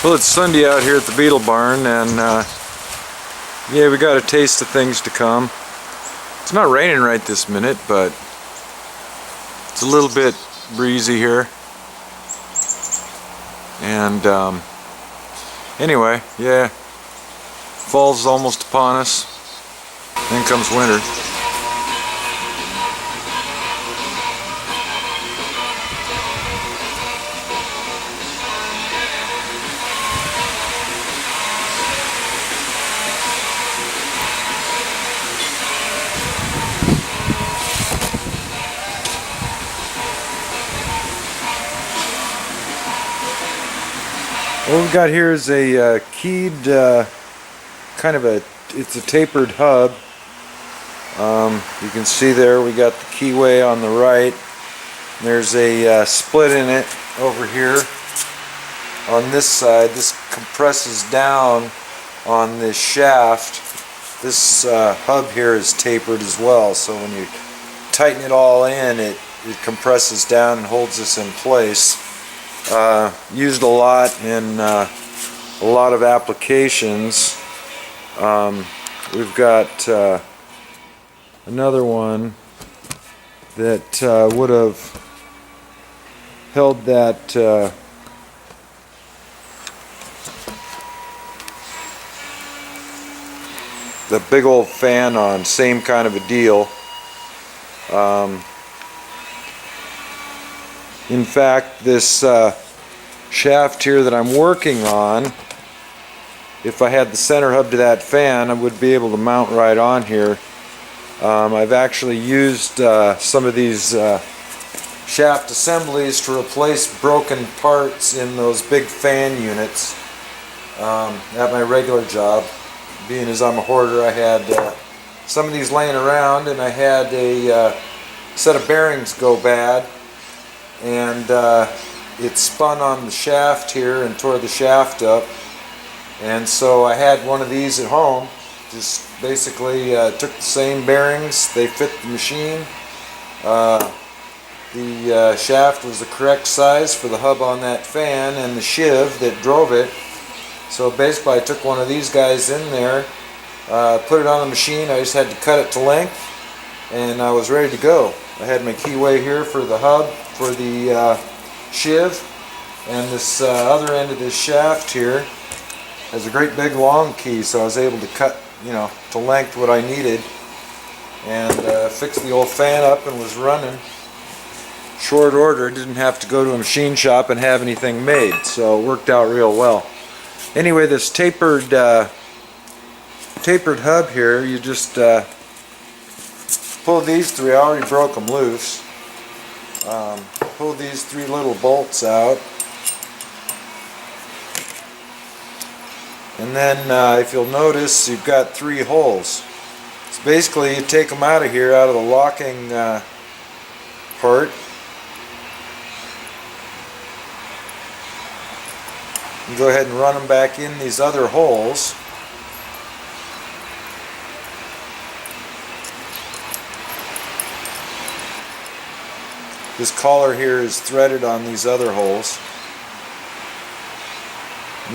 Well, it's Sunday out here at the Beetle Barn, and yeah, we got a taste of things to come. It's not raining right this minute, but it's a little bit breezy here. And anyway, yeah, fall's almost upon us. Then comes winter. What we've got here is a keyed, it's a tapered hub. You can see there we got the keyway on the right. There's a split in it over here on this side. This compresses down on this shaft. This hub here is tapered as well, so when you tighten it all in, it compresses down and holds this in place. Used a lot in a lot of applications. We've got another one that would have held that the big old fan on, same kind of a deal. In fact, this shaft here that I'm working on, if I had the center hub to that fan, I would be able to mount right on here. I've actually used some of these shaft assemblies to replace broken parts in those big fan units at my regular job. Being as I'm a hoarder, I had some of these laying around, and I had a set of bearings go bad, and it spun on the shaft here and tore the shaft up. And so I had one of these at home. Just basically took the same bearings, they fit the machine. The shaft was the correct size for the hub on that fan and the sheave that drove it. So basically I took one of these guys in there, put it on the machine. I just had to cut it to length, and I was ready to go. I had my keyway here for the hub, for the sheave, and this other end of this shaft here has a great big long key, so I was able to cut, to length what I needed, and fix the old fan up, and was running. Short order, didn't have to go to a machine shop and have anything made, so it worked out real well. Anyway, this tapered hub here, you just pull these three. I already broke them loose. Pull these three little bolts out, and then if you'll notice, you've got three holes. So basically you take them out of here, out of the locking part, and go ahead and run them back in these other holes. This collar here is threaded on these other holes,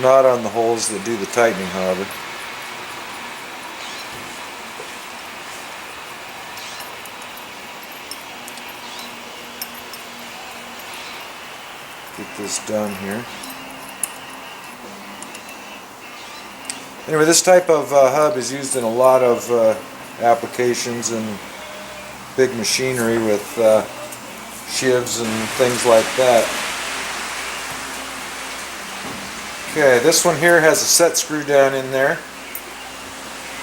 not on the holes that do the tightening, however. Get this done here. Anyway, this type of hub is used in a lot of applications and big machinery with sheaves and things like that. Okay, this one here has a set screw down in there,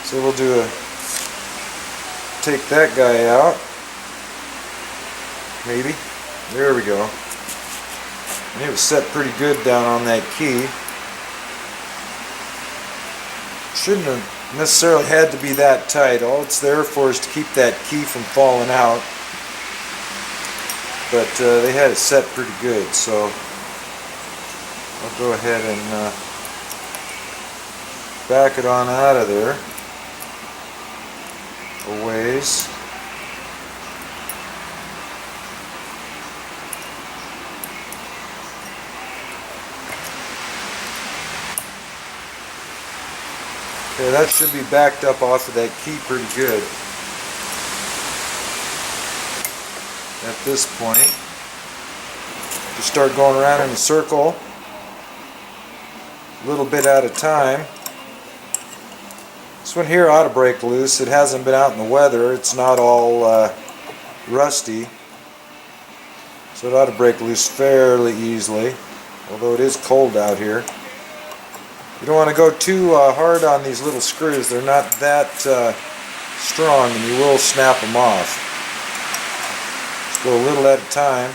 so we'll take that guy out, maybe. There we go. And it was set pretty good down on that key. Shouldn't have necessarily had to be that tight. All it's there for is to keep that key from falling out. But they had it set pretty good, so I'll go ahead and back it on out of there a ways. Okay, that should be backed up off of that key pretty good at this point. Just start going around in a circle, a little bit at a time. This one here ought to break loose. It hasn't been out in the weather. It's not all rusty, so it ought to break loose fairly easily, although it is cold out here. You don't want to go too hard on these little screws. They're not that strong, and you will snap them off. Just go a little at a time.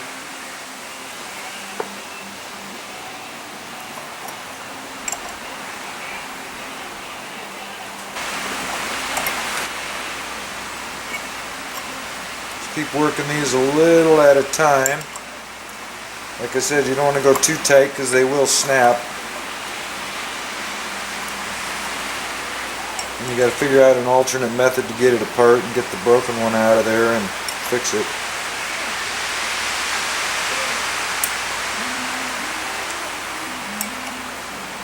Just keep working these a little at a time. Like I said, you don't want to go too tight because they will snap. And you got to figure out an alternate method to get it apart and get the broken one out of there and fix it.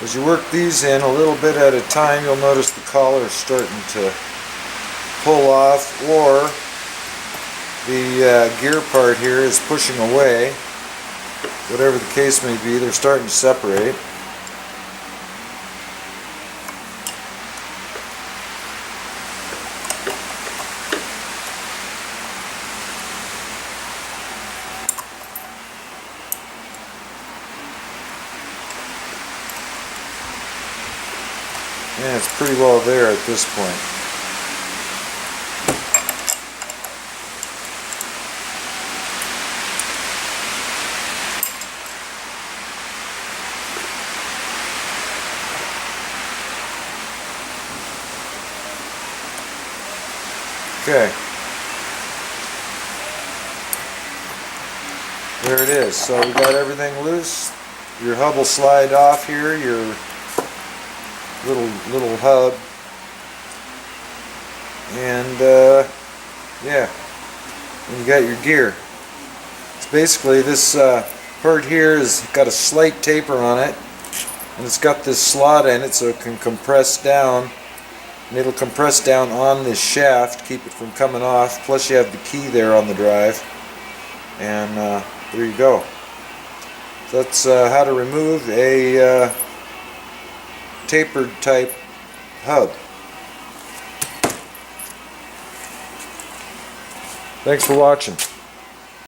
As you work these in a little bit at a time, you'll notice the collar starting to pull off, or the gear part here is pushing away. Whatever the case may be, they're starting to separate. And it's pretty well there at this point. Okay. There it is. So we got everything loose. Your hub will slide off here, your little hub, and yeah, and you got your gear. It's basically this part here has got a slight taper on it, and it's got this slot in it so it can compress down, and it'll compress down on this shaft, keep it from coming off. Plus you have the key there on the drive, and there you go. So that's how to remove a tapered type hub. Thanks for watching.